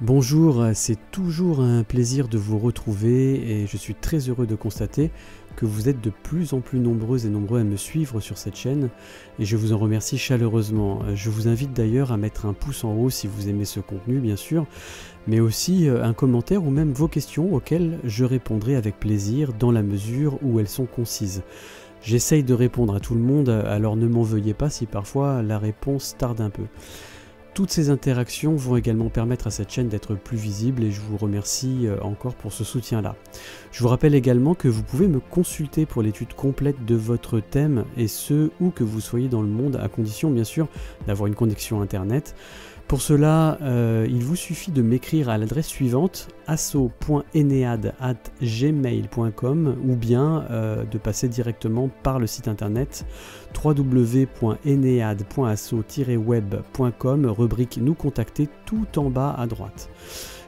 Bonjour, c'est toujours un plaisir de vous retrouver et je suis très heureux de constater que vous êtes de plus en plus nombreuses et nombreux à me suivre sur cette chaîne et je vous en remercie chaleureusement. Je vous invite d'ailleurs à mettre un pouce en haut si vous aimez ce contenu bien sûr, mais aussi un commentaire ou même vos questions auxquelles je répondrai avec plaisir dans la mesure où elles sont concises. J'essaye de répondre à tout le monde, alors ne m'en veuillez pas si parfois la réponse tarde un peu. Toutes ces interactions vont également permettre à cette chaîne d'être plus visible et je vous remercie encore pour ce soutien-là. Je vous rappelle également que vous pouvez me consulter pour l'étude complète de votre thème et ce, où que vous soyez dans le monde, à condition bien sûr d'avoir une connexion internet. Pour cela, il vous suffit de m'écrire à l'adresse suivante asso.enead@gmail.com ou bien de passer directement par le site internet www.enead.asso-web.com, rubrique Nous contacter tout en bas à droite.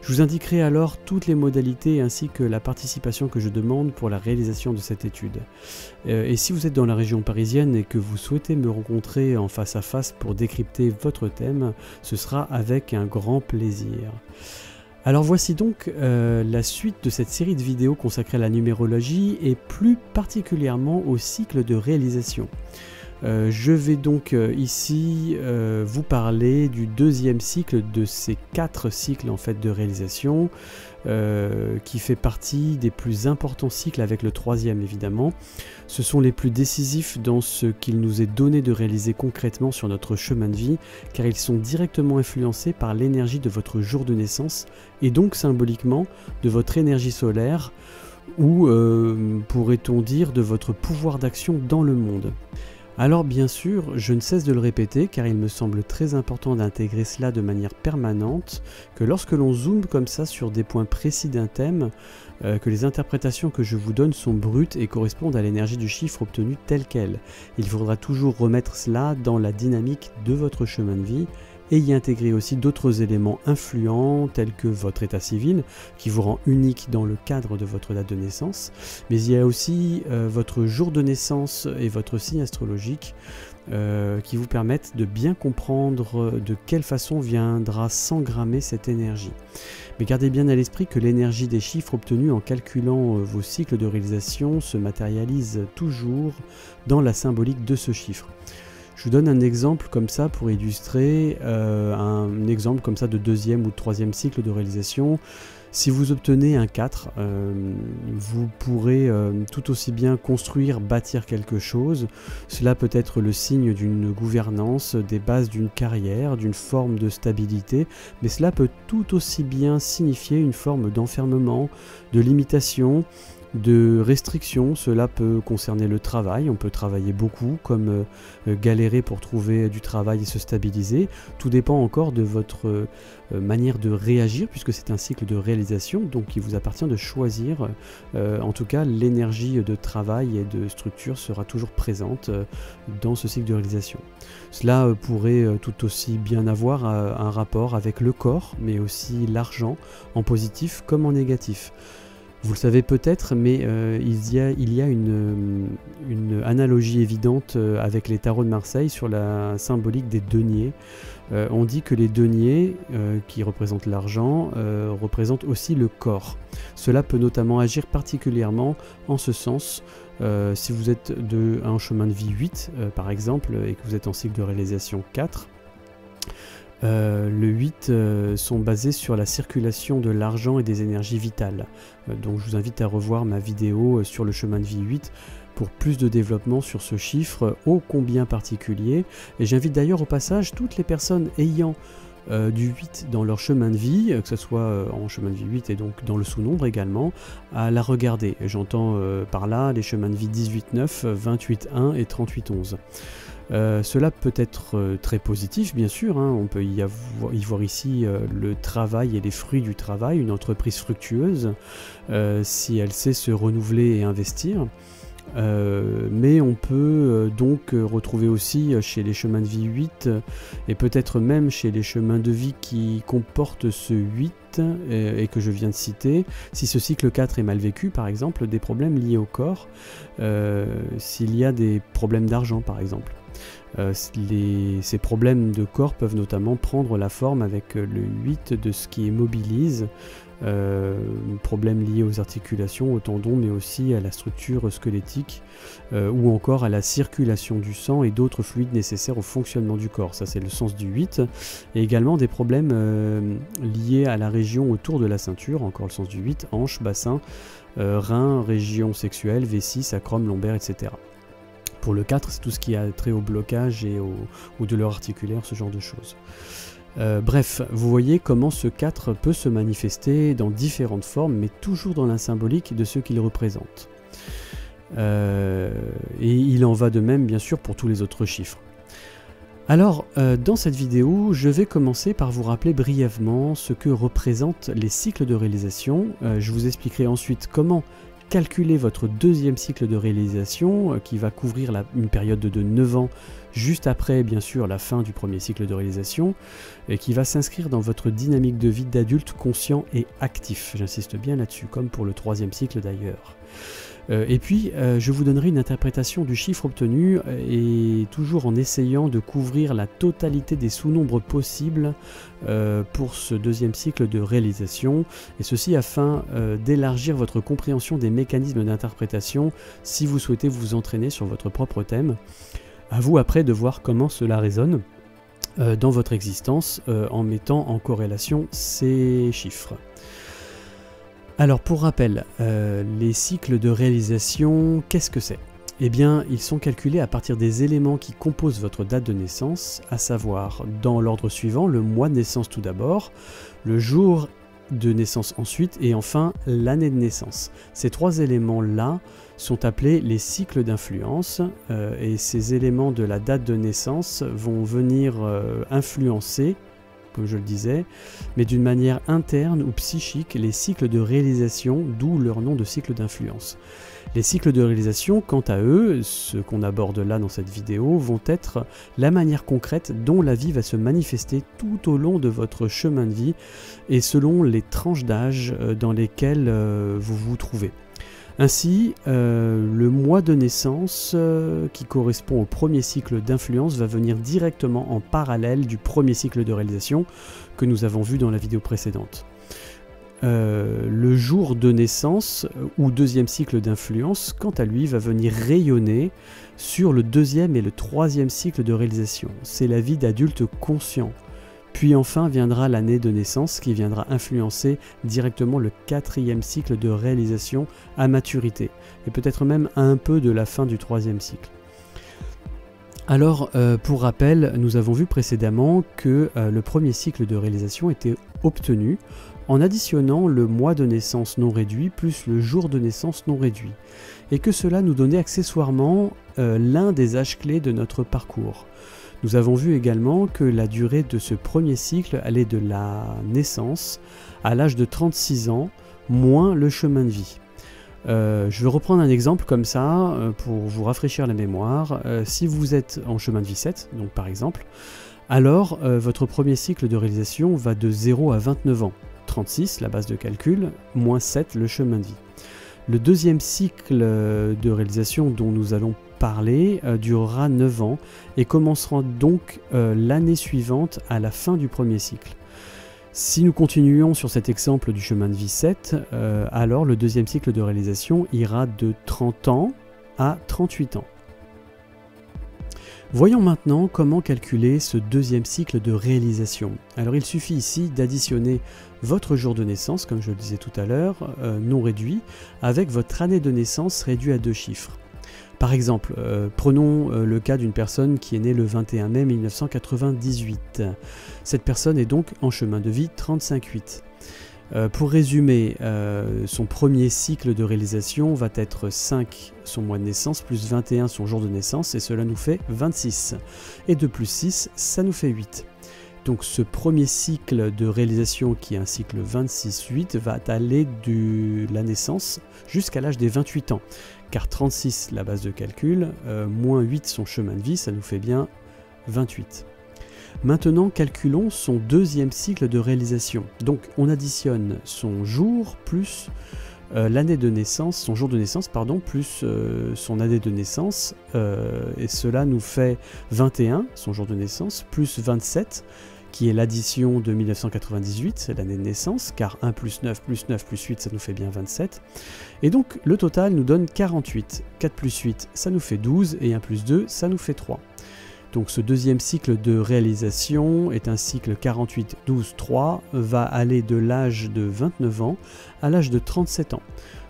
Je vous indiquerai alors toutes les modalités ainsi que la participation que je demande pour la réalisation de cette étude. Et si vous êtes dans la région parisienne et que vous souhaitez me rencontrer en face à face pour décrypter votre thème, ce sera avec un grand plaisir. Alors voici donc la suite de cette série de vidéos consacrée à la numérologie et plus particulièrement au cycle de réalisation. Je vais donc ici vous parler du deuxième cycle de ces 4 cycles en fait de réalisation qui fait partie des plus importants cycles avec le troisième évidemment. Ce sont les plus décisifs dans ce qu'il nous est donné de réaliser concrètement sur notre chemin de vie car ils sont directement influencés par l'énergie de votre jour de naissance et donc symboliquement de votre énergie solaire ou pourrait-on dire de votre pouvoir d'action dans le monde. Alors bien sûr, je ne cesse de le répéter car il me semble très important d'intégrer cela de manière permanente, que lorsque l'on zoome comme ça sur des points précis d'un thème, que les interprétations que je vous donne sont brutes et correspondent à l'énergie du chiffre obtenu tel quel. Il faudra toujours remettre cela dans la dynamique de votre chemin de vie et y intégrer aussi d'autres éléments influents tels que votre état civil qui vous rend unique dans le cadre de votre date de naissance, mais il y a aussi votre jour de naissance et votre signe astrologique qui vous permettent de bien comprendre de quelle façon viendra s'engrammer cette énergie. Mais gardez bien à l'esprit que l'énergie des chiffres obtenus en calculant vos cycles de réalisation se matérialise toujours dans la symbolique de ce chiffre. Je vous donne un exemple comme ça pour illustrer un exemple comme ça de deuxième ou de troisième cycle de réalisation. Si vous obtenez un 4, vous pourrez tout aussi bien construire, bâtir quelque chose. Cela peut être le signe d'une gouvernance, des bases d'une carrière, d'une forme de stabilité, mais cela peut tout aussi bien signifier une forme d'enfermement, de limitation, de restrictions. Cela peut concerner le travail, on peut travailler beaucoup comme galérer pour trouver du travail et se stabiliser. Tout dépend encore de votre manière de réagir puisque c'est un cycle de réalisation, donc il vous appartient de choisir. En tout cas, l'énergie de travail et de structure sera toujours présente dans ce cycle de réalisation. Cela pourrait tout aussi bien avoir un rapport avec le corps, mais aussi l'argent, en positif comme en négatif. Vous le savez peut-être, mais il y a une analogie évidente avec les tarots de Marseille sur la symbolique des deniers. On dit que les deniers, qui représentent l'argent, représentent aussi le corps. Cela peut notamment agir particulièrement en ce sens si vous êtes en chemin de vie 8 par exemple et que vous êtes en cycle de réalisation 4. Le 8 sont basés sur la circulation de l'argent et des énergies vitales. Donc je vous invite à revoir ma vidéo sur le chemin de vie 8 pour plus de développement sur ce chiffre ô combien particulier. Et j'invite d'ailleurs au passage toutes les personnes ayant du 8 dans leur chemin de vie, que ce soit en chemin de vie 8 et donc dans le sous-nombre également, à la regarder. J'entends par là les chemins de vie 18-9, 28-1 et 38-11. Cela peut être très positif bien sûr, hein. On peut y voir ici le travail et les fruits du travail, une entreprise fructueuse si elle sait se renouveler et investir. Mais on peut donc retrouver aussi chez les chemins de vie 8 et peut-être même chez les chemins de vie qui comportent ce 8 et que je viens de citer, si ce cycle 4 est mal vécu par exemple, des problèmes liés au corps, s'il y a des problèmes d'argent par exemple. Ces problèmes de corps peuvent notamment prendre la forme avec le 8 de ce qui immobilise, problèmes liés aux articulations, aux tendons, mais aussi à la structure squelettique ou encore à la circulation du sang et d'autres fluides nécessaires au fonctionnement du corps. Ça, c'est le sens du 8. Et également des problèmes liés à la région autour de la ceinture, encore le sens du 8, hanche, bassin, rein, région sexuelle, vessie, sacrum, lombaire, etc. Pour le 4, c'est tout ce qui a trait au blocage et aux douleurs articulaires, ce genre de choses. Bref, vous voyez comment ce 4 peut se manifester dans différentes formes, mais toujours dans la symbolique de ce qu'il représente. Et il en va de même, bien sûr, pour tous les autres chiffres. Alors, dans cette vidéo, je vais commencer par vous rappeler brièvement ce que représentent les cycles de réalisation. Je vous expliquerai ensuite comment calculer votre deuxième cycle de réalisation qui va couvrir une période de 9 ans juste après bien sûr la fin du premier cycle de réalisation et qui va s'inscrire dans votre dynamique de vie d'adulte conscient et actif. J'insiste bien là-dessus, comme pour le troisième cycle d'ailleurs. Et puis je vous donnerai une interprétation du chiffre obtenu et toujours en essayant de couvrir la totalité des sous-nombres possibles pour ce deuxième cycle de réalisation, et ceci afin d'élargir votre compréhension des mécanismes d'interprétation si vous souhaitez vous entraîner sur votre propre thème. À vous après de voir comment cela résonne dans votre existence en mettant en corrélation ces chiffres. Alors pour rappel, les cycles de réalisation, qu'est-ce que c'est? Eh bien, ils sont calculés à partir des éléments qui composent votre date de naissance, à savoir, dans l'ordre suivant, le mois de naissance tout d'abord, le jour de naissance ensuite, et enfin l'année de naissance. Ces trois éléments-là sont appelés les cycles d'influence, et ces éléments de la date de naissance vont venir influencer, comme je le disais, mais d'une manière interne ou psychique, les cycles de réalisation, d'où leur nom de cycle d'influence. Les cycles de réalisation, quant à eux, ce qu'on aborde là dans cette vidéo, vont être la manière concrète dont la vie va se manifester tout au long de votre chemin de vie et selon les tranches d'âge dans lesquelles vous vous trouvez. Ainsi, le mois de naissance qui correspond au premier cycle d'influence va venir directement en parallèle du premier cycle de réalisation que nous avons vu dans la vidéo précédente. Le jour de naissance ou deuxième cycle d'influence, quant à lui, va venir rayonner sur le deuxième et le troisième cycle de réalisation. C'est la vie d'adulte conscient. Puis enfin viendra l'année de naissance qui viendra influencer directement le quatrième cycle de réalisation à maturité, et peut-être même un peu de la fin du troisième cycle. Alors, pour rappel, nous avons vu précédemment que le premier cycle de réalisation était obtenu en additionnant le mois de naissance non réduit plus le jour de naissance non réduit, et que cela nous donnait accessoirement l'un des âges clés de notre parcours. Nous avons vu également que la durée de ce premier cycle allait de la naissance à l'âge de 36 ans, moins le chemin de vie. Je vais reprendre un exemple comme ça pour vous rafraîchir la mémoire. Si vous êtes en chemin de vie 7, donc par exemple, alors votre premier cycle de réalisation va de 0 à 29 ans. 36, la base de calcul, moins 7, le chemin de vie. Le deuxième cycle de réalisation dont nous allons parler durera 9 ans et commencera donc l'année suivante à la fin du premier cycle. Si nous continuons sur cet exemple du chemin de vie 7, alors le deuxième cycle de réalisation ira de 30 ans à 38 ans. Voyons maintenant comment calculer ce deuxième cycle de réalisation. Alors il suffit ici d'additionner votre jour de naissance, comme je le disais tout à l'heure, non réduit, avec votre année de naissance réduite à 2 chiffres. Par exemple, prenons le cas d'une personne qui est née le 21 mai 1998. Cette personne est donc en chemin de vie 35-8. Pour résumer, son premier cycle de réalisation va être 5 son mois de naissance plus 21 son jour de naissance, et cela nous fait 26. Et 2 plus 6, ça nous fait 8. Donc ce premier cycle de réalisation, qui est un cycle 26-8, va aller de la naissance jusqu'à l'âge des 28 ans. Car 36, la base de calcul, moins 8 son chemin de vie, ça nous fait bien 28. Maintenant, calculons son deuxième cycle de réalisation. Donc on additionne son jour plus l'année de naissance, son jour de naissance, pardon, plus son année de naissance, et cela nous fait 21, son jour de naissance, plus 27, qui est l'addition de 1998, c'est l'année de naissance, car 1 plus 9 plus 9 plus 8, ça nous fait bien 27. Et donc le total nous donne 48. 4 plus 8, ça nous fait 12, et 1 plus 2, ça nous fait 3. Donc ce deuxième cycle de réalisation est un cycle 48, 12, 3, va aller de l'âge de 29 ans à l'âge de 37 ans.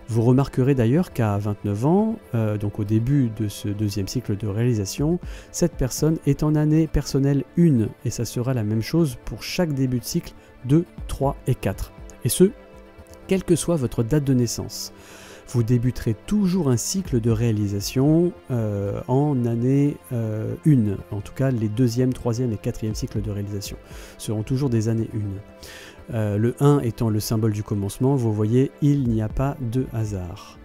Vous remarquerez d'ailleurs qu'à 29 ans, donc au début de ce deuxième cycle de réalisation, cette personne est en année personnelle 1, et ça sera la même chose pour chaque début de cycle 2, 3 et 4. Et ce, quelle que soit votre date de naissance. Vous débuterez toujours un cycle de réalisation en année 1. En tout cas, les deuxième, troisième et quatrième cycles de réalisation seront toujours des années 1. Le 1 étant le symbole du commencement, vous voyez, il n'y a pas de hasard.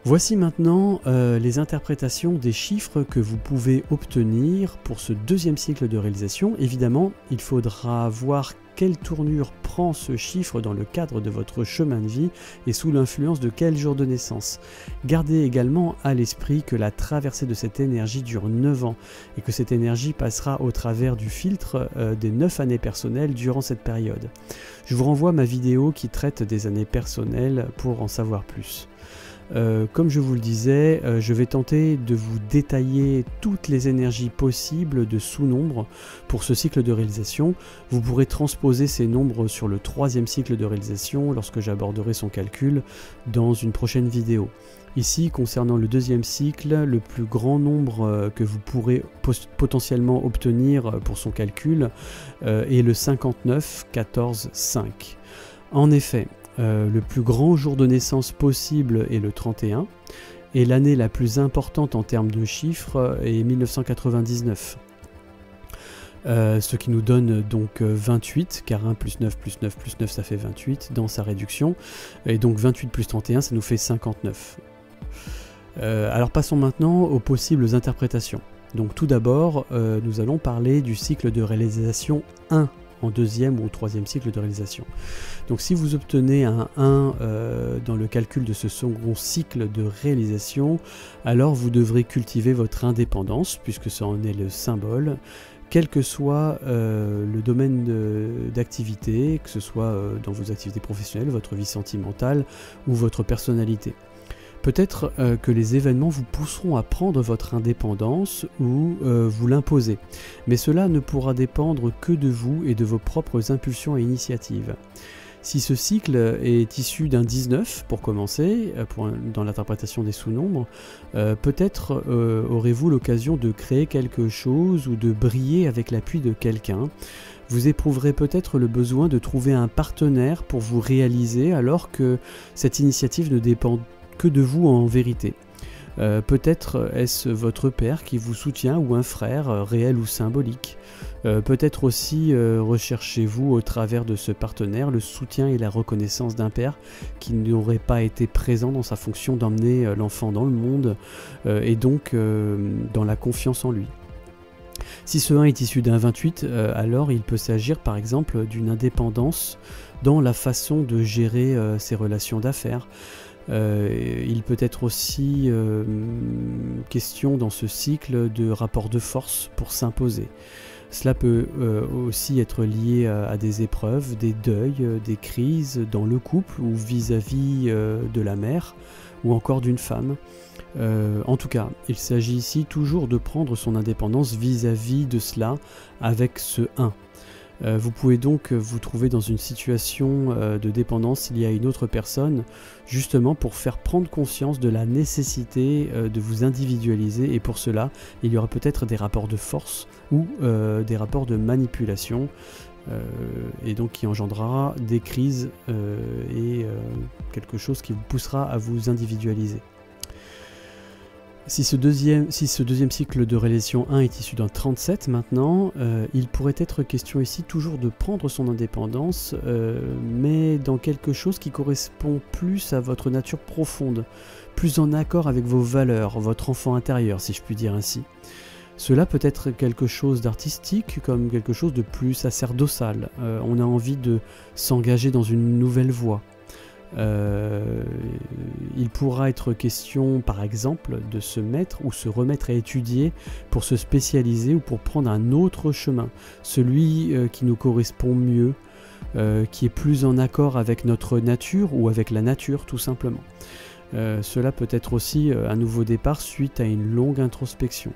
Voici maintenant les interprétations des chiffres que vous pouvez obtenir pour ce deuxième cycle de réalisation. Évidemment, il faudra voir quelle tournure prend ce chiffre dans le cadre de votre chemin de vie et sous l'influence de quel jour de naissance. Gardez également à l'esprit que la traversée de cette énergie dure 9 ans et que cette énergie passera au travers du filtre des 9 années personnelles durant cette période. Je vous renvoie à ma vidéo qui traite des années personnelles pour en savoir plus. Comme je vous le disais, je vais tenter de vous détailler toutes les énergies possibles de sous-nombres pour ce cycle de réalisation. Vous pourrez transposer ces nombres sur le troisième cycle de réalisation lorsque j'aborderai son calcul dans une prochaine vidéo. Ici, concernant le deuxième cycle, le plus grand nombre que vous pourrez potentiellement obtenir pour son calcul est le 59, 14, 5. En effet, le plus grand jour de naissance possible est le 31 et l'année la plus importante en termes de chiffres est 1999. Ce qui nous donne donc 28, car 1 plus 9 plus 9 plus 9 ça fait 28 dans sa réduction, et donc 28 plus 31 ça nous fait 59. Alors passons maintenant aux possibles interprétations. Donc tout d'abord, nous allons parler du cycle de réalisation 1. En deuxième ou troisième cycle de réalisation. Donc si vous obtenez un 1 dans le calcul de ce second cycle de réalisation, alors vous devrez cultiver votre indépendance, puisque ça en est le symbole, quel que soit le domaine d'activité, que ce soit dans vos activités professionnelles, votre vie sentimentale ou votre personnalité. Peut-être que les événements vous pousseront à prendre votre indépendance ou vous l'imposer, mais cela ne pourra dépendre que de vous et de vos propres impulsions et initiatives. Si ce cycle est issu d'un 19, pour commencer, dans l'interprétation des sous-nombres, peut-être aurez-vous l'occasion de créer quelque chose ou de briller avec l'appui de quelqu'un. Vous éprouverez peut-être le besoin de trouver un partenaire pour vous réaliser alors que cette initiative ne dépend que de vous en vérité. Peut-être est-ce votre père qui vous soutient ou un frère, réel ou symbolique. Peut-être aussi recherchez-vous au travers de ce partenaire le soutien et la reconnaissance d'un père qui n'aurait pas été présent dans sa fonction d'emmener l'enfant dans le monde et donc dans la confiance en lui. Si ce 1 est issu d'un 28, alors il peut s'agir par exemple d'une indépendance dans la façon de gérer ses relations d'affaires. Il peut être aussi question dans ce cycle de rapport de force pour s'imposer. Cela peut aussi être lié à des épreuves, des deuils, des crises dans le couple ou vis-à-vis de la mère ou encore d'une femme. En tout cas, il s'agit ici toujours de prendre son indépendance vis-à-vis de cela avec ce 1. Vous pouvez donc vous trouver dans une situation de dépendance liée à une autre personne, justement pour faire prendre conscience de la nécessité de vous individualiser, et pour cela, il y aura peut-être des rapports de force ou des rapports de manipulation, et donc qui engendrera des crises et quelque chose qui vous poussera à vous individualiser. Si ce deuxième cycle de réalisation 1 est issu d'un 37 maintenant, il pourrait être question ici toujours de prendre son indépendance, mais dans quelque chose qui correspond plus à votre nature profonde, plus en accord avec vos valeurs, votre enfant intérieur si je puis dire ainsi. Cela peut être quelque chose d'artistique comme quelque chose de plus sacerdotal, on a envie de s'engager dans une nouvelle voie. Il pourra être question, par exemple, de se mettre ou se remettre à étudier pour se spécialiser ou pour prendre un autre chemin, celui qui nous correspond mieux, qui est plus en accord avec notre nature ou avec la nature tout simplement. Cela peut être aussi un nouveau départ suite à une longue introspection.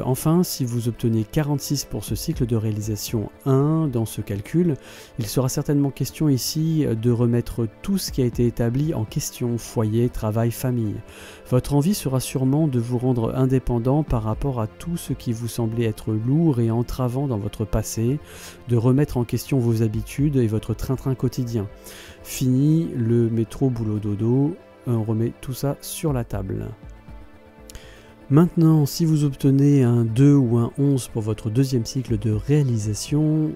Enfin, si vous obtenez 46 pour ce cycle de réalisation 1 dans ce calcul, il sera certainement question ici de remettre tout ce qui a été établi en question, foyer, travail, famille. Votre envie sera sûrement de vous rendre indépendant par rapport à tout ce qui vous semblait être lourd et entravant dans votre passé, de remettre en question vos habitudes et votre train-train quotidien. Fini le métro boulot dodo, on remet tout ça sur la table. Maintenant, si vous obtenez un 2 ou un 11 pour votre deuxième cycle de réalisation,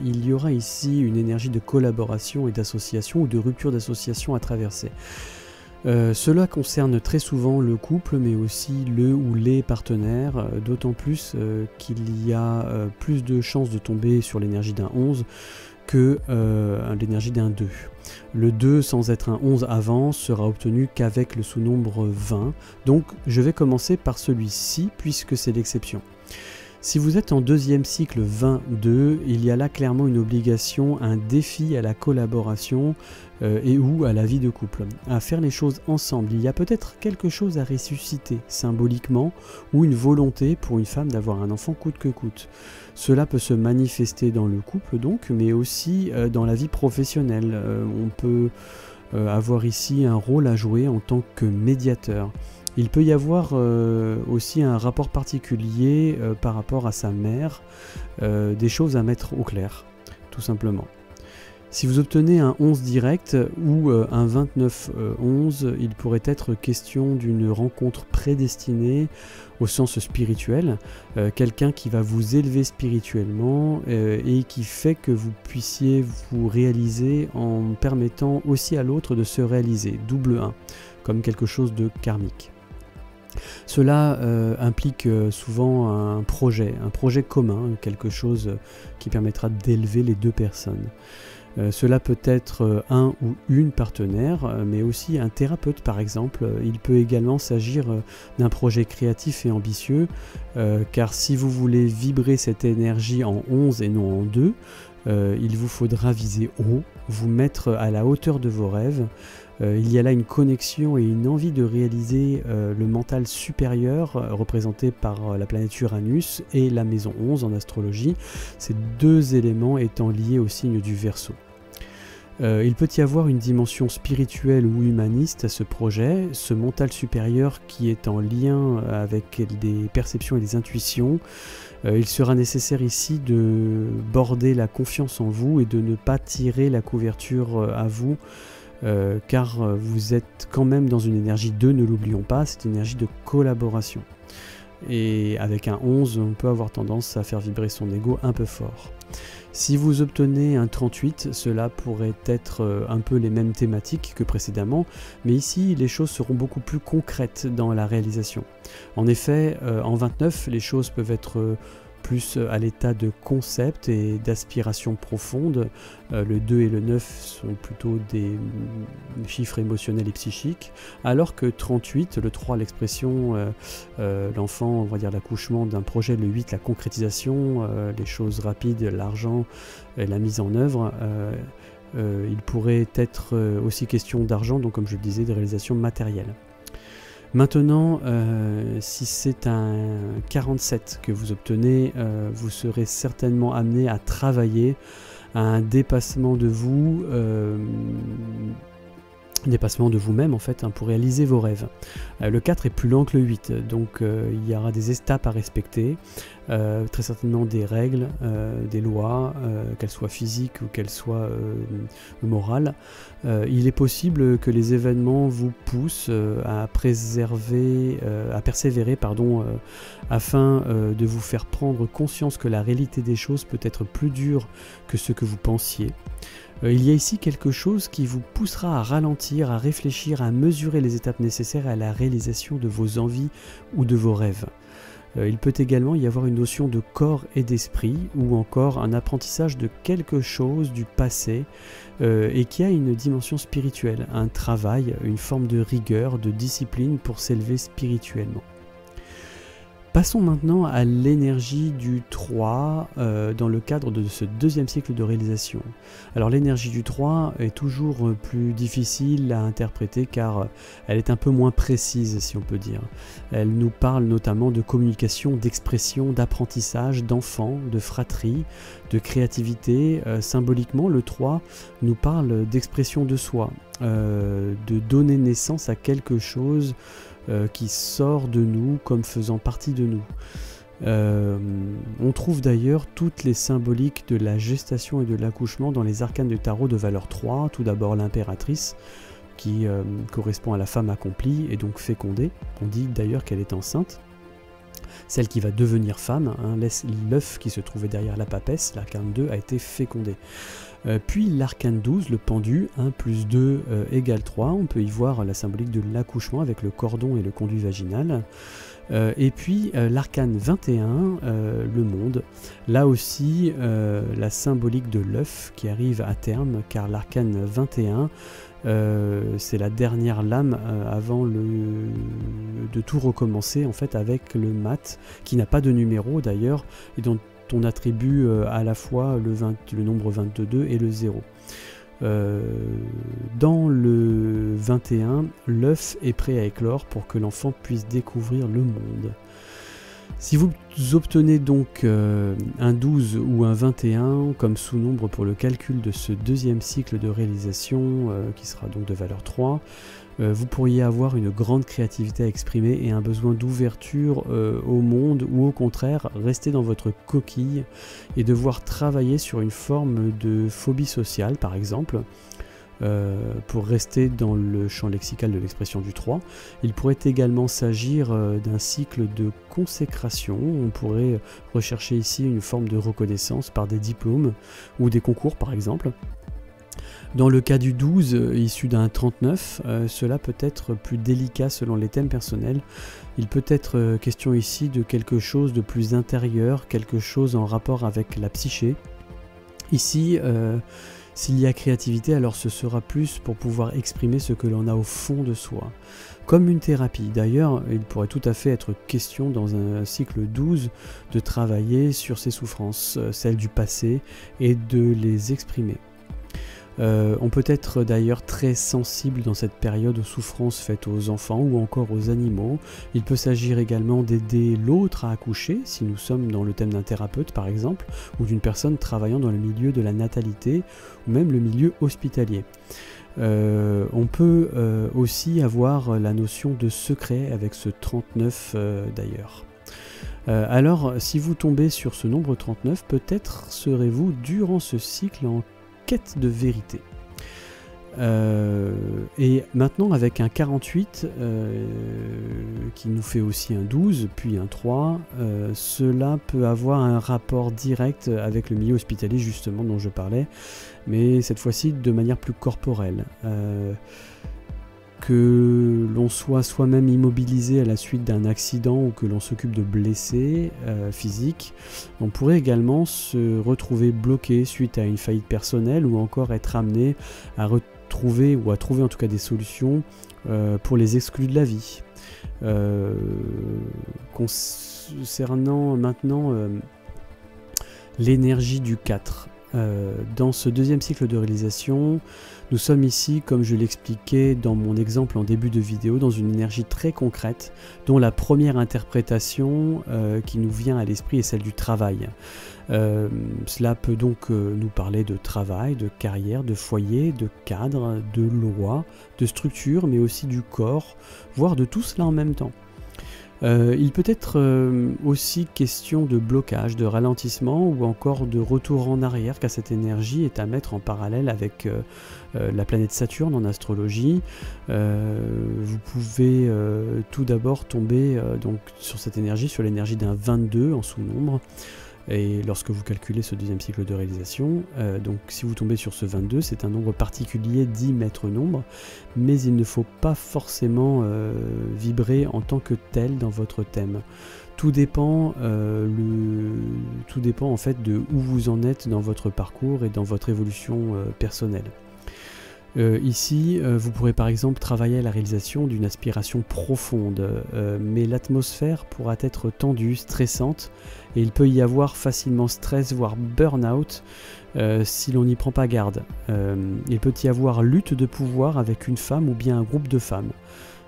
il y aura ici une énergie de collaboration et d'association ou de rupture d'association à traverser. Cela concerne très souvent le couple, mais aussi le ou les partenaires, d'autant plus qu'il y a plus de chances de tomber sur l'énergie d'un 11 que l'énergie d'un 2. Le 2 sans être un 11 avant sera obtenu qu'avec le sous-nombre 20, donc je vais commencer par celui-ci puisque c'est l'exception. Si vous êtes en deuxième cycle 22, il y a là clairement une obligation, un défi à la collaboration et ou à la vie de couple, à faire les choses ensemble. Il y a peut-être quelque chose à ressusciter symboliquement ou une volonté pour une femme d'avoir un enfant coûte que coûte. Cela peut se manifester dans le couple donc, mais aussi dans la vie professionnelle. On peut avoir ici un rôle à jouer en tant que médiateur. Il peut y avoir aussi un rapport particulier par rapport à sa mère, des choses à mettre au clair, tout simplement. Si vous obtenez un 11 direct ou un 29-11, il pourrait être question d'une rencontre prédestinée au sens spirituel, quelqu'un qui va vous élever spirituellement et qui fait que vous puissiez vous réaliser en permettant aussi à l'autre de se réaliser, double 1, comme quelque chose de karmique. Cela implique souvent un projet commun, quelque chose qui permettra d'élever les deux personnes. Cela peut être un ou une partenaire, mais aussi un thérapeute par exemple. Il peut également s'agir d'un projet créatif et ambitieux, car si vous voulez vibrer cette énergie en 11 et non en 2, il vous faudra viser haut, vous mettre à la hauteur de vos rêves. Il y a là une connexion et une envie de réaliser le mental supérieur représenté par la planète Uranus et la maison 11 en astrologie, ces deux éléments étant liés au signe du Verseau. Il peut y avoir une dimension spirituelle ou humaniste à ce projet, ce mental supérieur qui est en lien avec des perceptions et des intuitions. Il sera nécessaire ici de border la confiance en vous et de ne pas tirer la couverture à vous, car vous êtes quand même dans une énergie 2, ne l'oublions pas, c'est une énergie de collaboration. Et avec un 11, on peut avoir tendance à faire vibrer son ego un peu fort. Si vous obtenez un 38, cela pourrait être un peu les mêmes thématiques que précédemment, mais ici les choses seront beaucoup plus concrètes dans la réalisation. En effet, en 29, les choses peuvent être plus à l'état de concept et d'aspiration profonde. Le 2 et le 9 sont plutôt des chiffres émotionnels et psychiques, alors que 38, le 3 l'expression, l'enfant, on va dire l'accouchement d'un projet, le 8 la concrétisation, les choses rapides, l'argent et la mise en œuvre. Il pourrait être aussi question d'argent, donc comme je le disais, de réalisation matérielle. Maintenant, si c'est un 47 que vous obtenez, vous serez certainement amené à travailler à un dépassement de vous, dépassement de vous-même en fait, pour réaliser vos rêves. Le 4 est plus lent que le 8, donc il y aura des étapes à respecter, très certainement des règles, des lois, qu'elles soient physiques ou qu'elles soient morales. Il est possible que les événements vous poussent à persévérer, afin de vous faire prendre conscience que la réalité des choses peut être plus dure que ce que vous pensiez. Il y a ici quelque chose qui vous poussera à ralentir, à réfléchir, à mesurer les étapes nécessaires à la réalisation de vos envies ou de vos rêves. Il peut également y avoir une notion de corps et d'esprit, ou encore un apprentissage de quelque chose du passé et qui a une dimension spirituelle, un travail, une forme de rigueur, de discipline pour s'élever spirituellement. Passons maintenant à l'énergie du 3 dans le cadre de ce deuxième cycle de réalisation. Alors l'énergie du 3 est toujours plus difficile à interpréter car elle est un peu moins précise, si on peut dire. Elle nous parle notamment de communication, d'expression, d'apprentissage, d'enfants, de fratrie, de créativité. Symboliquement, le 3 nous parle d'expression de soi, de donner naissance à quelque chose qui sort de nous comme faisant partie de nous. On trouve d'ailleurs toutes les symboliques de la gestation et de l'accouchement dans les arcanes du tarot de valeur 3. Tout d'abord l'impératrice qui correspond à la femme accomplie et donc fécondée. On dit d'ailleurs qu'elle est enceinte. Celle qui va devenir femme, hein, l'œuf qui se trouvait derrière la papesse, l'arcane 2 a été fécondé. Puis l'arcane 12, le pendu, 1 plus 2 égale 3, on peut y voir la symbolique de l'accouchement avec le cordon et le conduit vaginal. Et puis l'arcane 21, le monde, là aussi la symbolique de l'œuf qui arrive à terme, car l'arcane 21, c'est la dernière lame avant de tout recommencer en fait avec le mat, qui n'a pas de numéro d'ailleurs, et dont on attribue à la fois le nombre 22 et le 0. Dans le 21, l'œuf est prêt à éclore pour que l'enfant puisse découvrir le monde. Si vous obtenez donc un 12 ou un 21 comme sous-nombre pour le calcul de ce deuxième cycle de réalisation qui sera donc de valeur 3, vous pourriez avoir une grande créativité à exprimer et un besoin d'ouverture au monde, ou au contraire rester dans votre coquille et devoir travailler sur une forme de phobie sociale par exemple. Pour rester dans le champ lexical de l'expression du 3, il pourrait également s'agir d'un cycle de consécration. On pourrait rechercher ici une forme de reconnaissance par des diplômes ou des concours par exemple. Dans le cas du 12, issu d'un 39, cela peut être plus délicat selon les thèmes personnels. Il peut être question ici de quelque chose de plus intérieur, quelque chose en rapport avec la psyché. Ici, s'il y a créativité, alors ce sera plus pour pouvoir exprimer ce que l'on a au fond de soi. Comme une thérapie. D'ailleurs, il pourrait tout à fait être question dans un cycle 12 de travailler sur ses souffrances, celles du passé, et de les exprimer. On peut être d'ailleurs très sensible dans cette période aux souffrances faites aux enfants ou encore aux animaux. Il peut s'agir également d'aider l'autre à accoucher, si nous sommes dans le thème d'un thérapeute par exemple, ou d'une personne travaillant dans le milieu de la natalité, ou même le milieu hospitalier. On peut aussi avoir la notion de secret avec ce 39 d'ailleurs. Alors, si vous tombez sur ce nombre 39, peut-être serez-vous durant ce cycle en quête de vérité. Et maintenant avec un 48 qui nous fait aussi un 12 puis un 3, cela peut avoir un rapport direct avec le milieu hospitalier justement dont je parlais, mais cette fois-ci de manière plus corporelle. Que l'on soit soi-même immobilisé à la suite d'un accident ou que l'on s'occupe de blessés physiques, on pourrait également se retrouver bloqué suite à une faillite personnelle ou encore être amené à retrouver ou à trouver en tout cas des solutions pour les exclus de la vie. Concernant maintenant l'énergie du 4. Dans ce deuxième cycle de réalisation, nous sommes ici, comme je l'expliquais dans mon exemple en début de vidéo, dans une énergie très concrète, dont la première interprétation qui nous vient à l'esprit est celle du travail. Cela peut donc nous parler de travail, de carrière, de foyer, de cadre, de loi, de structure, mais aussi du corps, voire de tout cela en même temps. Il peut être aussi question de blocage, de ralentissement ou encore de retour en arrière, car cette énergie est à mettre en parallèle avec la planète Saturne en astrologie. Vous pouvez tout d'abord tomber donc, sur cette énergie, sur l'énergie d'un 22 en sous-nombre. Et lorsque vous calculez ce deuxième cycle de réalisation, donc si vous tombez sur ce 22, c'est un nombre particulier dit maître nombre, mais il ne faut pas forcément vibrer en tant que tel dans votre thème. Tout dépend, tout dépend en fait de où vous en êtes dans votre parcours et dans votre évolution personnelle. Ici, vous pourrez par exemple travailler à la réalisation d'une aspiration profonde, mais l'atmosphère pourra être tendue, stressante, et il peut y avoir facilement stress, voire burn-out, si l'on n'y prend pas garde. Il peut y avoir lutte de pouvoir avec une femme ou bien un groupe de femmes,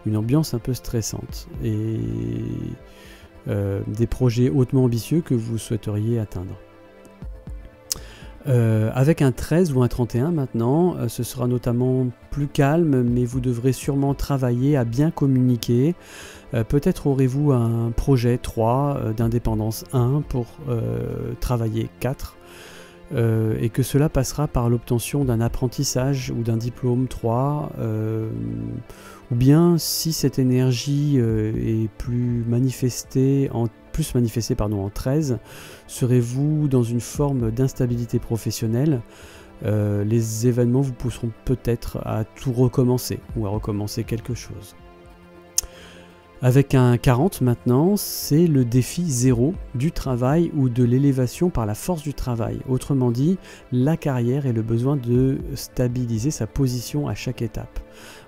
une ambiance un peu stressante, et des projets hautement ambitieux que vous souhaiteriez atteindre. Avec un 13 ou un 31 maintenant, ce sera notamment plus calme, mais vous devrez sûrement travailler à bien communiquer. Peut-être aurez-vous un projet 3 d'indépendance 1 pour travailler 4, et que cela passera par l'obtention d'un apprentissage ou d'un diplôme 3, ou bien si cette énergie est plus manifestée en 13, serez-vous dans une forme d'instabilité professionnelle. Les événements vous pousseront peut-être à tout recommencer ou à recommencer quelque chose. Avec un 40 maintenant, c'est le défi 0 du travail ou de l'élévation par la force du travail. Autrement dit, la carrière et le besoin de stabiliser sa position à chaque étape.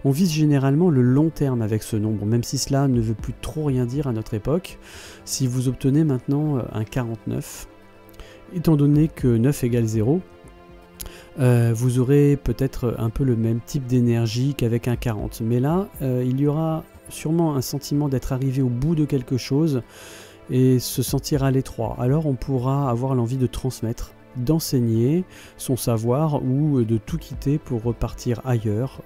On vise généralement le long terme avec ce nombre, même si cela ne veut plus trop rien dire à notre époque. Si vous obtenez maintenant un 49, étant donné que 9 égale 0, vous aurez peut-être un peu le même type d'énergie qu'avec un 40. Mais là, il y aura sûrement un sentiment d'être arrivé au bout de quelque chose et se sentir à l'étroit. Alors on pourra avoir l'envie de transmettre, d'enseigner son savoir ou de tout quitter pour repartir ailleurs,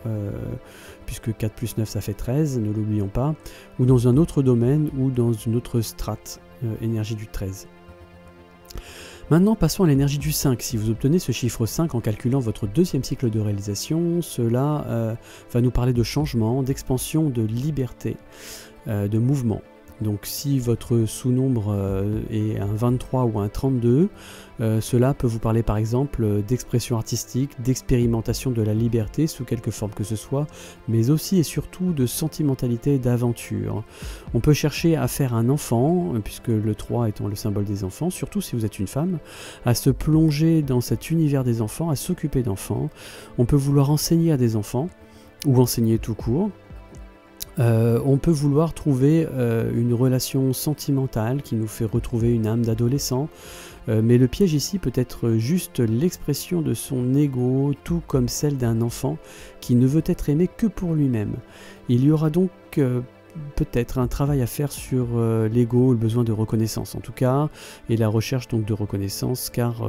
puisque 4 plus 9 ça fait 13, ne l'oublions pas, ou dans un autre domaine ou dans une autre strate, énergie du 13. Maintenant, passons à l'énergie du 5. Si vous obtenez ce chiffre 5 en calculant votre deuxième cycle de réalisation, cela va nous parler de changement, d'expansion, de liberté, de mouvement. Donc si votre sous-nombre est un 23 ou un 32, cela peut vous parler par exemple d'expression artistique, d'expérimentation de la liberté sous quelque forme que ce soit, mais aussi et surtout de sentimentalité et d'aventure. On peut chercher à faire un enfant, puisque le 3 étant le symbole des enfants, surtout si vous êtes une femme, à se plonger dans cet univers des enfants, à s'occuper d'enfants. On peut vouloir enseigner à des enfants, ou enseigner tout court. On peut vouloir trouver une relation sentimentale qui nous fait retrouver une âme d'adolescent, mais le piège ici peut être juste l'expression de son ego, tout comme celle d'un enfant qui ne veut être aimé que pour lui-même. Il y aura donc peut-être un travail à faire sur l'ego, le besoin de reconnaissance en tout cas, et la recherche donc de reconnaissance, car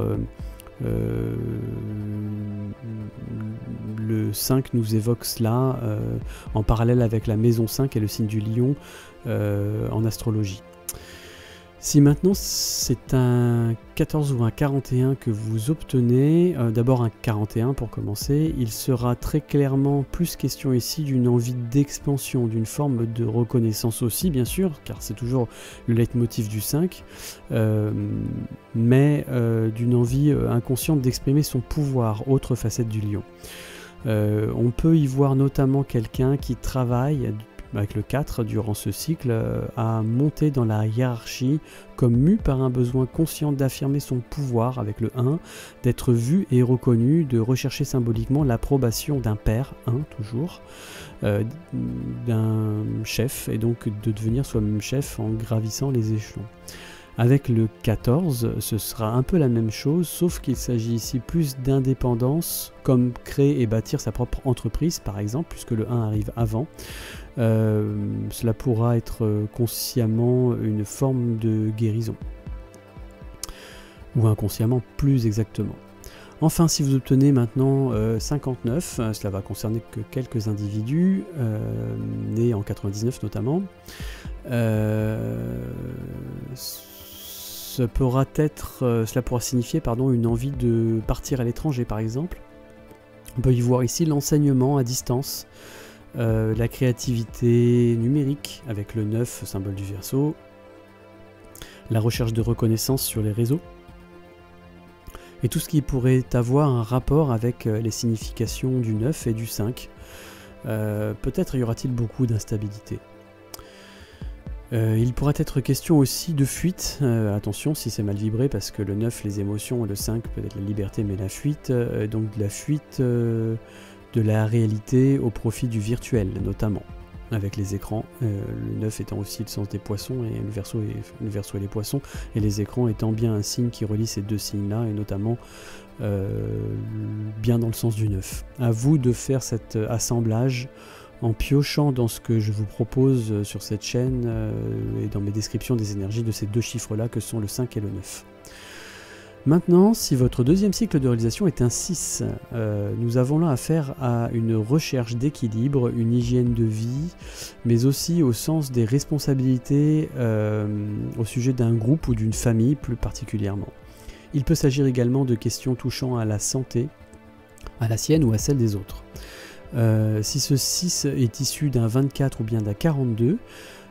le 5 nous évoque cela en parallèle avec la maison 5 et le signe du lion en astrologie. Si maintenant c'est un 14 ou un 41 que vous obtenez, d'abord un 41 pour commencer, il sera très clairement plus question ici d'une envie d'expansion, d'une forme de reconnaissance aussi bien sûr, car c'est toujours le leitmotiv du 5, mais d'une envie inconsciente d'exprimer son pouvoir, autre facette du lion. On peut y voir notamment quelqu'un qui travaille avec le 4 durant ce cycle à monter dans la hiérarchie comme mu par un besoin conscient d'affirmer son pouvoir avec le 1, d'être vu et reconnu, de rechercher symboliquement l'approbation d'un père, 1 toujours, d'un chef, et donc de devenir soi-même chef en gravissant les échelons. Avec le 14, ce sera un peu la même chose, sauf qu'il s'agit ici plus d'indépendance, comme créer et bâtir sa propre entreprise par exemple, puisque le 1 arrive avant. Cela pourra être consciemment une forme de guérison, ou inconsciemment plus exactement. Enfin, si vous obtenez maintenant 59, cela va concerner que quelques individus, nés en 99 notamment, cela pourra signifier une envie de partir à l'étranger par exemple. On peut y voir ici l'enseignement à distance, la créativité numérique avec le 9, symbole du Verseau, la recherche de reconnaissance sur les réseaux, et tout ce qui pourrait avoir un rapport avec les significations du 9 et du 5. Peut-être y aura-t-il beaucoup d'instabilité. Il pourrait être question aussi de fuite, attention si c'est mal vibré, parce que le 9, les émotions, le 5 peut-être la liberté, mais la fuite, donc de la fuite de la réalité au profit du virtuel notamment, avec les écrans, le 9 étant aussi le sens des poissons, et le verseau et les poissons, et les écrans étant bien un signe qui relie ces deux signes-là, et notamment bien dans le sens du 9. À vous de faire cet assemblage en piochant dans ce que je vous propose sur cette chaîne et dans mes descriptions des énergies de ces deux chiffres-là que sont le 5 et le 9. Maintenant, si votre deuxième cycle de réalisation est un 6, nous avons là affaire à une recherche d'équilibre, une hygiène de vie, mais aussi au sens des responsabilités au sujet d'un groupe ou d'une famille plus particulièrement. Il peut s'agir également de questions touchant à la santé, à la sienne ou à celle des autres. Si ce 6 est issu d'un 24 ou bien d'un 42,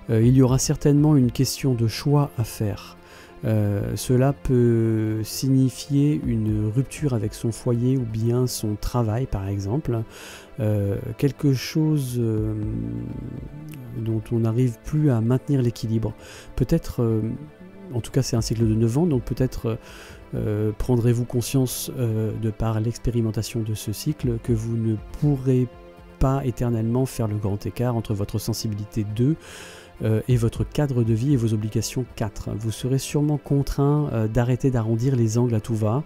il y aura certainement une question de choix à faire. Cela peut signifier une rupture avec son foyer ou bien son travail par exemple, quelque chose dont on n'arrive plus à maintenir l'équilibre. Peut-être, en tout cas c'est un cycle de 9 ans, donc peut-être prendrez-vous conscience de par l'expérimentation de ce cycle que vous ne pourrez pas éternellement faire le grand écart entre votre sensibilité 2 et votre cadre de vie et vos obligations 4. Vous serez sûrement contraint d'arrêter d'arrondir les angles à tout va.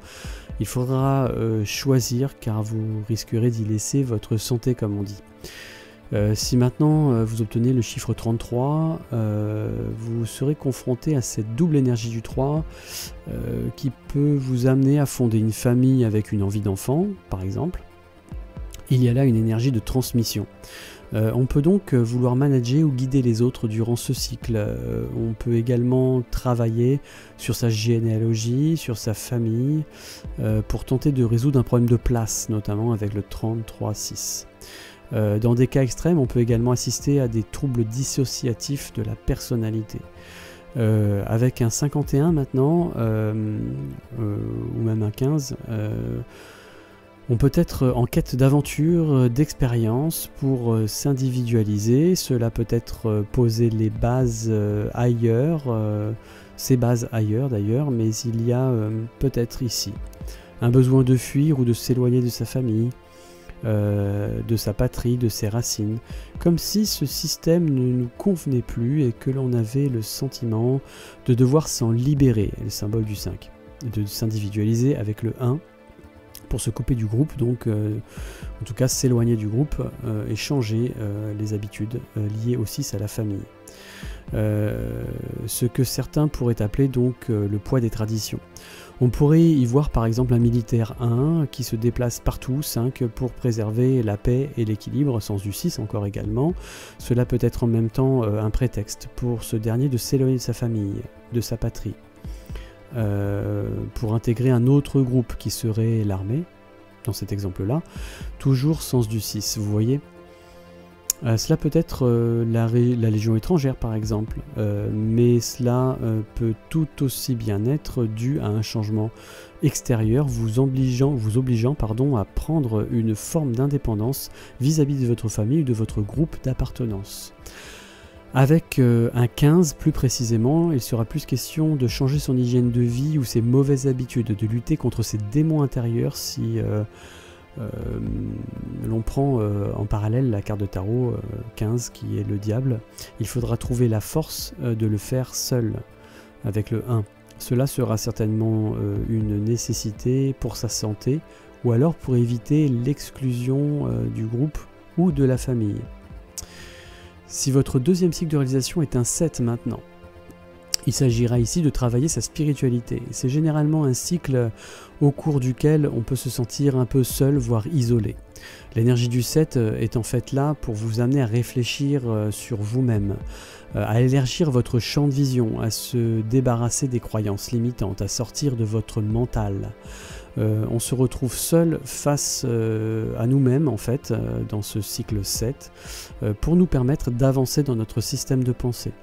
Il faudra choisir car vous risquerez d'y laisser votre santé comme on dit. Si maintenant vous obtenez le chiffre 33, vous serez confronté à cette double énergie du 3 qui peut vous amener à fonder une famille avec une envie d'enfant, par exemple. Il y a là une énergie de transmission. On peut donc vouloir manager ou guider les autres durant ce cycle. On peut également travailler sur sa généalogie, sur sa famille, pour tenter de résoudre un problème de place, notamment avec le 33-6. Dans des cas extrêmes, on peut également assister à des troubles dissociatifs de la personnalité. Avec un 51 maintenant, ou même un 15, on peut être en quête d'aventure, d'expérience pour s'individualiser. Cela peut être poser les bases ailleurs, ses bases ailleurs d'ailleurs, mais il y a peut-être ici un besoin de fuir ou de s'éloigner de sa famille, de sa patrie, de ses racines, comme si ce système ne nous convenait plus et que l'on avait le sentiment de devoir s'en libérer, le symbole du 5, de s'individualiser avec le 1, pour se couper du groupe, donc en tout cas s'éloigner du groupe et changer les habitudes liées au 6 à la famille. Ce que certains pourraient appeler donc le poids des traditions. On pourrait y voir par exemple un militaire 1 qui se déplace partout, 5 pour préserver la paix et l'équilibre, sens du 6 encore également. Cela peut être en même temps un prétexte pour ce dernier de s'éloigner de sa famille, de sa patrie. Pour intégrer un autre groupe qui serait l'armée, dans cet exemple-là, toujours sens du 6, vous voyez. Cela peut être la Légion étrangère par exemple, mais cela peut tout aussi bien être dû à un changement extérieur vous obligeant à prendre une forme d'indépendance vis-à-vis de votre famille ou de votre groupe d'appartenance. Avec un 15 plus précisément, il sera plus question de changer son hygiène de vie ou ses mauvaises habitudes, de lutter contre ses démons intérieurs si l'on prend en parallèle la carte de tarot 15 qui est le diable. Il faudra trouver la force de le faire seul avec le 1. Cela sera certainement une nécessité pour sa santé ou alors pour éviter l'exclusion du groupe ou de la famille. Si votre deuxième cycle de réalisation est un 7 maintenant, il s'agira ici de travailler sa spiritualité. C'est généralement un cycle au cours duquel on peut se sentir un peu seul, voire isolé. L'énergie du 7 est en fait là pour vous amener à réfléchir sur vous-même, à élargir votre champ de vision, à se débarrasser des croyances limitantes, à sortir de votre mental. On se retrouve seul face à nous-mêmes en fait dans ce cycle 7 pour nous permettre d'avancer dans notre système de pensée.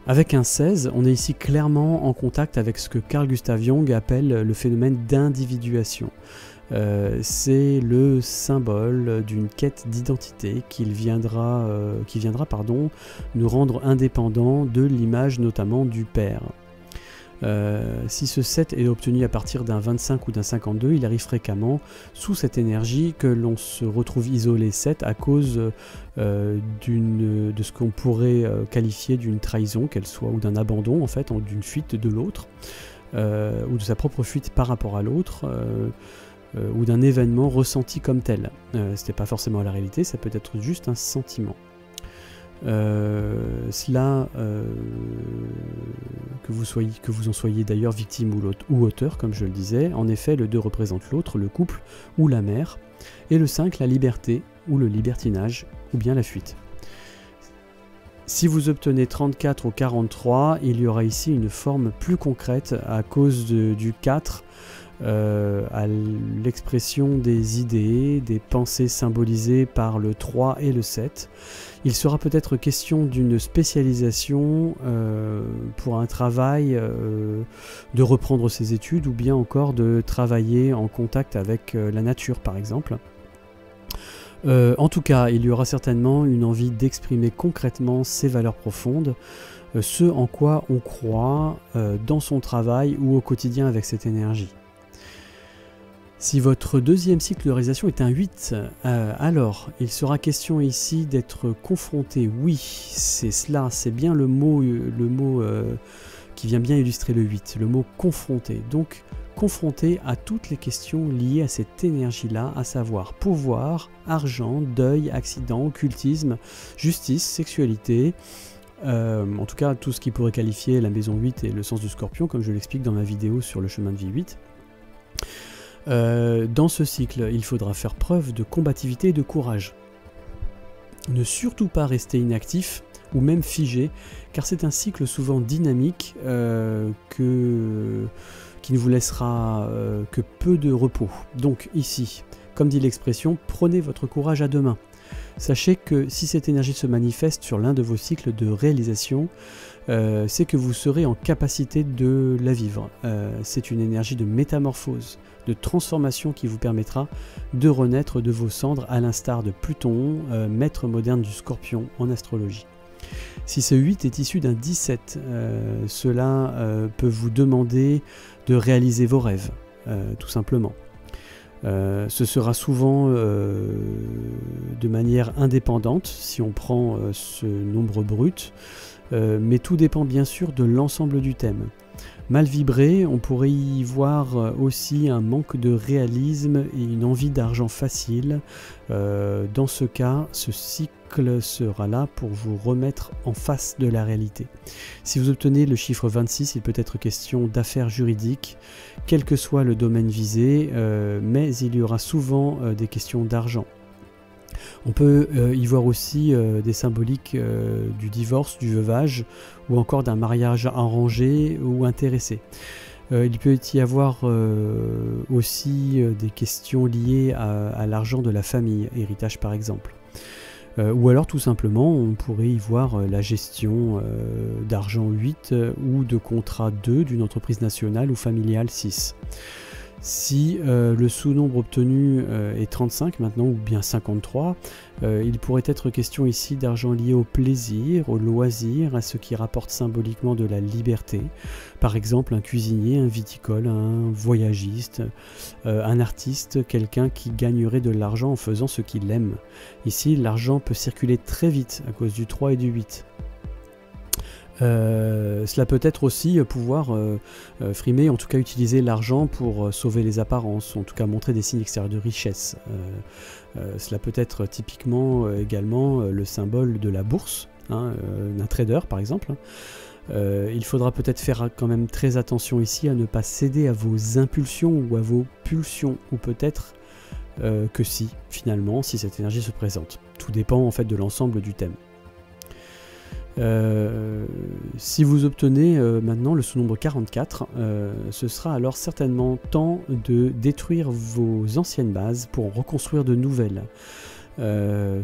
Avec un 16, on est ici clairement en contact avec ce que Carl Gustav Jung appelle le phénomène d'individuation. c'est le symbole d'une quête d'identité qui viendra nous rendre indépendants de l'image notamment du père. Si ce 7 est obtenu à partir d'un 25 ou d'un 52, il arrive fréquemment sous cette énergie que l'on se retrouve isolé 7 à cause de ce qu'on pourrait qualifier d'une trahison, qu'elle soit, ou d'un abandon en fait, ou d'une fuite de l'autre, ou de sa propre fuite par rapport à l'autre, ou d'un événement ressenti comme tel. Ce n'est pas forcément la réalité, ça peut être juste un sentiment. Que vous en soyez d'ailleurs victime ou auteur, comme je le disais. En effet, le 2 représente l'autre, le couple ou la mère, et le 5 la liberté ou le libertinage, ou bien la fuite. Si vous obtenez 34 ou 43, il y aura ici une forme plus concrète à cause du 4, à l'expression des idées, des pensées symbolisées par le 3 et le 7. Il sera peut-être question d'une spécialisation pour un travail, de reprendre ses études, ou bien encore de travailler en contact avec la nature par exemple. En tout cas, il y aura certainement une envie d'exprimer concrètement ses valeurs profondes, ce en quoi on croit dans son travail ou au quotidien avec cette énergie. Si votre deuxième cycle de réalisation est un 8, alors il sera question ici d'être confronté, oui, c'est cela, c'est bien le mot qui vient bien illustrer le 8, le mot confronté. Donc confronté à toutes les questions liées à cette énergie-là, à savoir pouvoir, argent, deuil, accident, occultisme, justice, sexualité, en tout cas tout ce qui pourrait qualifier la maison 8 et le sens du scorpion, comme je l'explique dans ma vidéo sur le chemin de vie 8. Dans ce cycle, il faudra faire preuve de combativité et de courage. Ne surtout pas rester inactif ou même figé, car c'est un cycle souvent dynamique qui ne vous laissera que peu de repos. Donc ici, comme dit l'expression, prenez votre courage à deux mains. Sachez que si cette énergie se manifeste sur l'un de vos cycles de réalisation, c'est que vous serez en capacité de la vivre. C'est une énergie de métamorphose, de transformation qui vous permettra de renaître de vos cendres, à l'instar de Pluton, maître moderne du Scorpion en astrologie. Si ce 8 est issu d'un 17, cela peut vous demander de réaliser vos rêves, tout simplement. Ce sera souvent de manière indépendante si on prend ce nombre brut, mais tout dépend bien sûr de l'ensemble du thème. Mal vibré, on pourrait y voir aussi un manque de réalisme et une envie d'argent facile. Dans ce cas, ce cycle sera là pour vous remettre en face de la réalité. Si vous obtenez le chiffre 26, il peut être question d'affaires juridiques, quel que soit le domaine visé, mais il y aura souvent des questions d'argent. On peut y voir aussi des symboliques du divorce, du veuvage, ou encore d'un mariage arrangé ou intéressé. Il peut y avoir aussi des questions liées à l'argent de la famille, héritage par exemple. Ou alors tout simplement on pourrait y voir la gestion d'argent 8 ou de contrat 2 d'une entreprise nationale ou familiale 6. Si le sous-nombre obtenu est 35 maintenant, ou bien 53, il pourrait être question ici d'argent lié au plaisir, au loisir, à ce qui rapporte symboliquement de la liberté. Par exemple, un cuisinier, un viticole, un voyagiste, un artiste, quelqu'un qui gagnerait de l'argent en faisant ce qu'il aime. Ici, l'argent peut circuler très vite à cause du 3 et du 8. Cela peut être aussi pouvoir frimer, en tout cas utiliser l'argent pour sauver les apparences, en tout cas montrer des signes extérieurs de richesse. Cela peut être typiquement également le symbole de la bourse, d'un trader par exemple. Il faudra peut-être faire quand même très attention ici à ne pas céder à vos impulsions ou à vos pulsions, ou peut-être que si, finalement, si cette énergie se présente. Tout dépend en fait de l'ensemble du thème. Si vous obtenez maintenant le sous-nombre 44, ce sera alors certainement temps de détruire vos anciennes bases pour en reconstruire de nouvelles.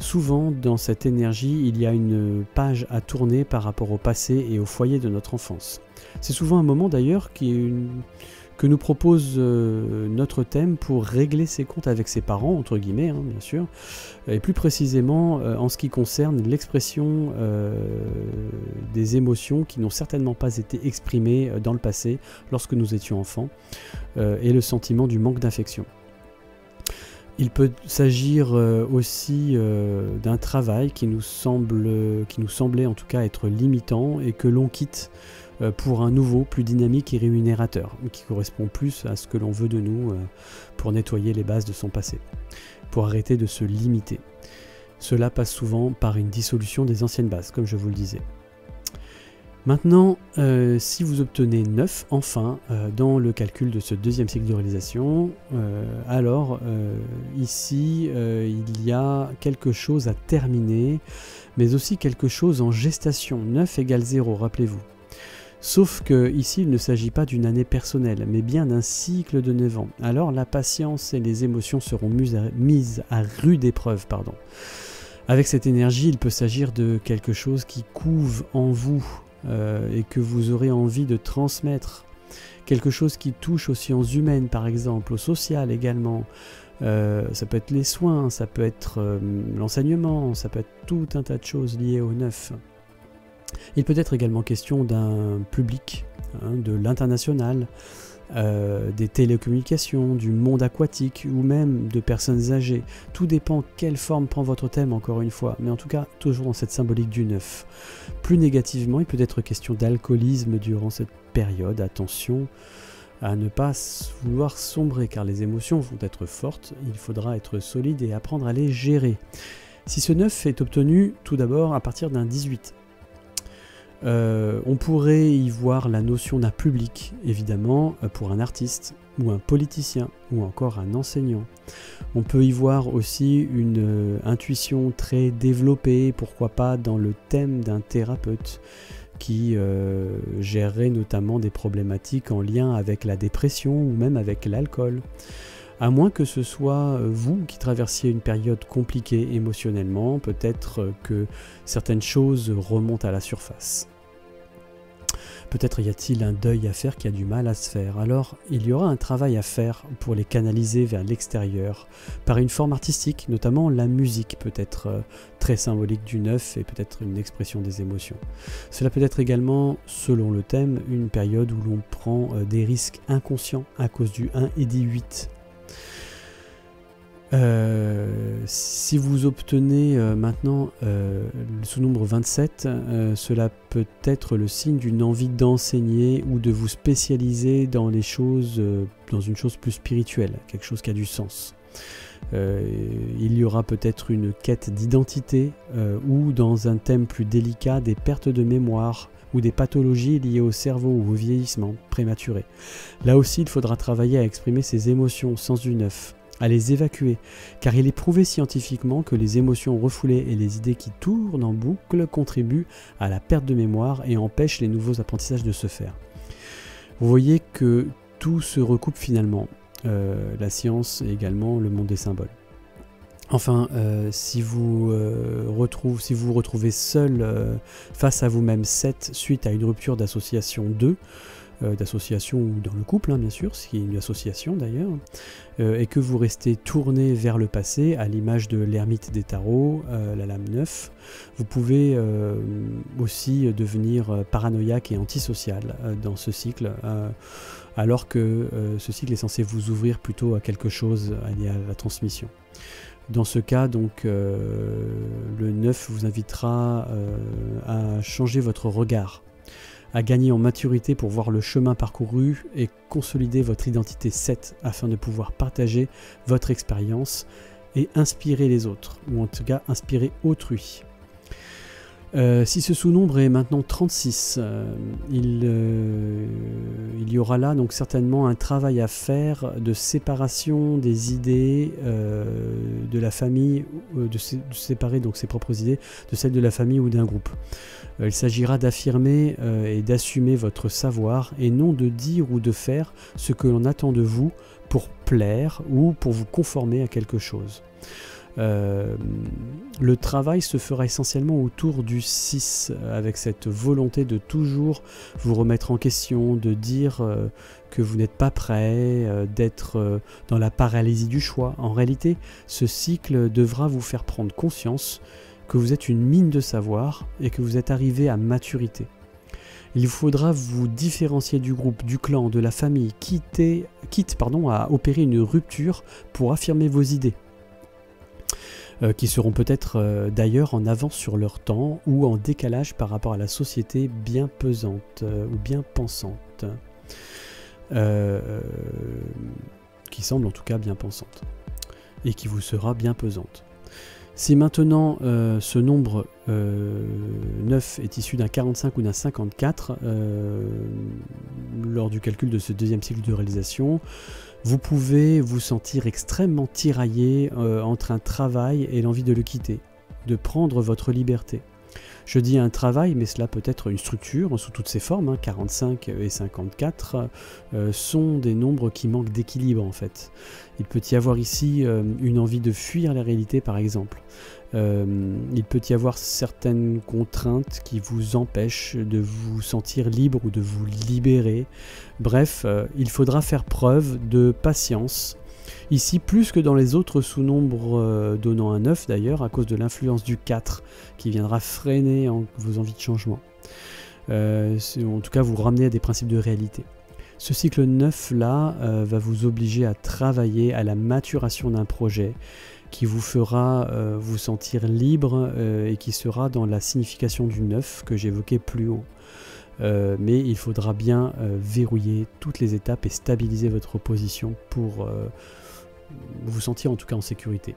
Souvent dans cette énergie, il y a une page à tourner par rapport au passé et au foyer de notre enfance. C'est souvent un moment d'ailleurs qui est que nous propose notre thème pour régler ses comptes avec ses parents, entre guillemets, hein, bien sûr, et plus précisément en ce qui concerne l'expression des émotions qui n'ont certainement pas été exprimées dans le passé, lorsque nous étions enfants, et le sentiment du manque d'affection. Il peut s'agir aussi d'un travail qui nous semblait en tout cas être limitant et que l'on quitte pour un nouveau, plus dynamique et rémunérateur, qui correspond plus à ce que l'on veut de nous pour nettoyer les bases de son passé, pour arrêter de se limiter. Cela passe souvent par une dissolution des anciennes bases, comme je vous le disais. Maintenant, si vous obtenez 9, enfin, dans le calcul de ce deuxième cycle de réalisation, alors ici, il y a quelque chose à terminer, mais aussi quelque chose en gestation. 9 égale 0, rappelez-vous. Sauf que ici, il ne s'agit pas d'une année personnelle, mais bien d'un cycle de 9 ans. Alors, la patience et les émotions seront mises à rude épreuve, pardon. Avec cette énergie, il peut s'agir de quelque chose qui couve en vous, et que vous aurez envie de transmettre, quelque chose qui touche aux sciences humaines par exemple, au social également, ça peut être les soins, ça peut être l'enseignement, ça peut être tout un tas de choses liées au 9. Il peut être également question d'un public, hein, de l'international, des télécommunications, du monde aquatique ou même de personnes âgées. Tout dépend quelle forme prend votre thème, encore une fois, mais en tout cas toujours dans cette symbolique du 9. Plus négativement, il peut être question d'alcoolisme durant cette période. Attention à ne pas vouloir sombrer car les émotions vont être fortes, il faudra être solide et apprendre à les gérer. Si ce 9 est obtenu tout d'abord à partir d'un 18, on pourrait y voir la notion d'un public, évidemment, pour un artiste, ou un politicien, ou encore un enseignant. On peut y voir aussi une intuition très développée, pourquoi pas dans le thème d'un thérapeute, qui gérerait notamment des problématiques en lien avec la dépression, ou même avec l'alcool. À moins que ce soit vous qui traversiez une période compliquée émotionnellement, peut-être que certaines choses remontent à la surface. Peut-être y a-t-il un deuil à faire qui a du mal à se faire. Alors, il y aura un travail à faire pour les canaliser vers l'extérieur, par une forme artistique, notamment la musique peut être très symbolique du 9 et peut-être une expression des émotions. Cela peut être également, selon le thème, une période où l'on prend des risques inconscients à cause du 1 et du 8. Si vous obtenez maintenant le sous-nombre 27, cela peut être le signe d'une envie d'enseigner ou de vous spécialiser dans les choses, dans une chose plus spirituelle, quelque chose qui a du sens. Il y aura peut-être une quête d'identité ou dans un thème plus délicat des pertes de mémoire ou des pathologies liées au cerveau ou au vieillissement prématuré. Là aussi, il faudra travailler à exprimer ses émotions au sens du 9. À les évacuer, car il est prouvé scientifiquement que les émotions refoulées et les idées qui tournent en boucle contribuent à la perte de mémoire et empêchent les nouveaux apprentissages de se faire. Vous voyez que tout se recoupe finalement, la science et également le monde des symboles. Enfin, si vous vous retrouvez seul face à vous-même 7 suite à une rupture d'association 2, d'association ou dans le couple, hein, bien sûr, ce qui est une association d'ailleurs, et que vous restez tourné vers le passé, à l'image de l'ermite des tarots, la lame 9, vous pouvez aussi devenir paranoïaque et antisocial dans ce cycle, alors que ce cycle est censé vous ouvrir plutôt à quelque chose lié à la transmission. Dans ce cas, donc, le 9 vous invitera à changer votre regard, à gagner en maturité pour voir le chemin parcouru et consolider votre identité 7 afin de pouvoir partager votre expérience et inspirer les autres, ou en tout cas inspirer autrui. Si ce sous-nombre est maintenant 36, il y aura là donc certainement un travail à faire de séparation des idées de la famille, de séparer donc ses propres idées de celles de la famille ou d'un groupe. Il s'agira d'affirmer et d'assumer votre savoir et non de dire ou de faire ce que l'on attend de vous pour plaire ou pour vous conformer à quelque chose. Le travail se fera essentiellement autour du 6, avec cette volonté de toujours vous remettre en question, de dire que vous n'êtes pas prêt, d'être dans la paralysie du choix. En réalité, ce cycle devra vous faire prendre conscience que vous êtes une mine de savoir et que vous êtes arrivé à maturité. Il faudra vous différencier du groupe, du clan, de la famille, quitte à opérer une rupture pour affirmer vos idées, qui seront peut-être d'ailleurs en avance sur leur temps ou en décalage par rapport à la société bien pesante ou bien pensante, qui semble en tout cas bien pensante, et qui vous sera bien pesante. Si maintenant ce nombre 9 est issu d'un 45 ou d'un 54, lors du calcul de ce deuxième cycle de réalisation, vous pouvez vous sentir extrêmement tiraillé entre un travail et l'envie de le quitter, de prendre votre liberté. Je dis un travail, mais cela peut être une structure sous toutes ses formes. 45 et 54 sont des nombres qui manquent d'équilibre en fait. Il peut y avoir ici une envie de fuir la réalité par exemple. Il peut y avoir certaines contraintes qui vous empêchent de vous sentir libre ou de vous libérer. Bref, il faudra faire preuve de patience. Ici, plus que dans les autres sous-nombres donnant un 9 d'ailleurs, à cause de l'influence du 4 qui viendra freiner vos envies de changement. En tout cas, vous ramener à des principes de réalité. Ce cycle 9 là va vous obliger à travailler à la maturation d'un projet qui vous fera vous sentir libre et qui sera dans la signification du 9 que j'évoquais plus haut. Mais il faudra bien verrouiller toutes les étapes et stabiliser votre position pour vous sentir en tout cas en sécurité.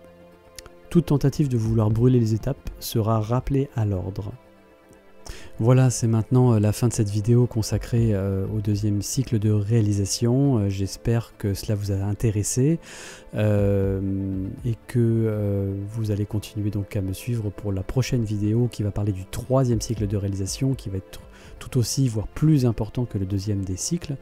Toute tentative de vouloir brûler les étapes sera rappelée à l'ordre. Voilà, c'est maintenant la fin de cette vidéo consacrée au deuxième cycle de réalisation. J'espère que cela vous a intéressé et que vous allez continuer donc à me suivre pour la prochaine vidéo qui va parler du troisième cycle de réalisation, qui va être tout aussi, voire plus important que le deuxième des cycles.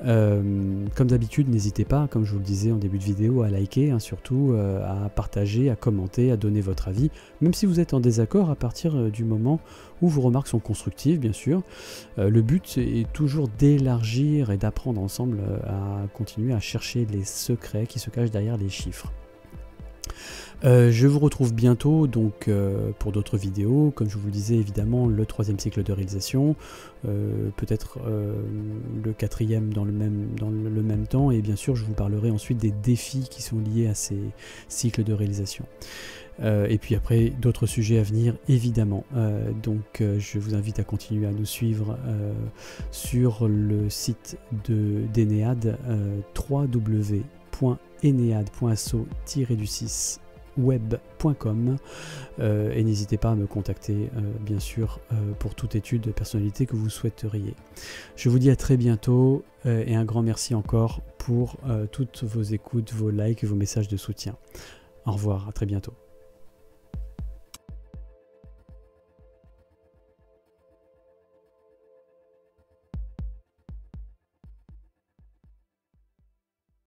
Comme d'habitude, n'hésitez pas, comme je vous le disais en début de vidéo, à liker, surtout à partager, à commenter, à donner votre avis, même si vous êtes en désaccord à partir du moment où vos remarques sont constructives, bien sûr. Le but est toujours d'élargir et d'apprendre ensemble à continuer à chercher les secrets qui se cachent derrière les chiffres. Je vous retrouve bientôt donc pour d'autres vidéos, comme je vous le disais évidemment le troisième cycle de réalisation, peut-être le quatrième dans le même temps, et bien sûr je vous parlerai ensuite des défis qui sont liés à ces cycles de réalisation. Et puis après d'autres sujets à venir évidemment, donc je vous invite à continuer à nous suivre sur le site d'Ennead, www.ennead.asso-du6 web.com et n'hésitez pas à me contacter bien sûr pour toute étude de personnalité que vous souhaiteriez. Je vous dis à très bientôt et un grand merci encore pour toutes vos écoutes, vos likes et vos messages de soutien. Au revoir, à très bientôt.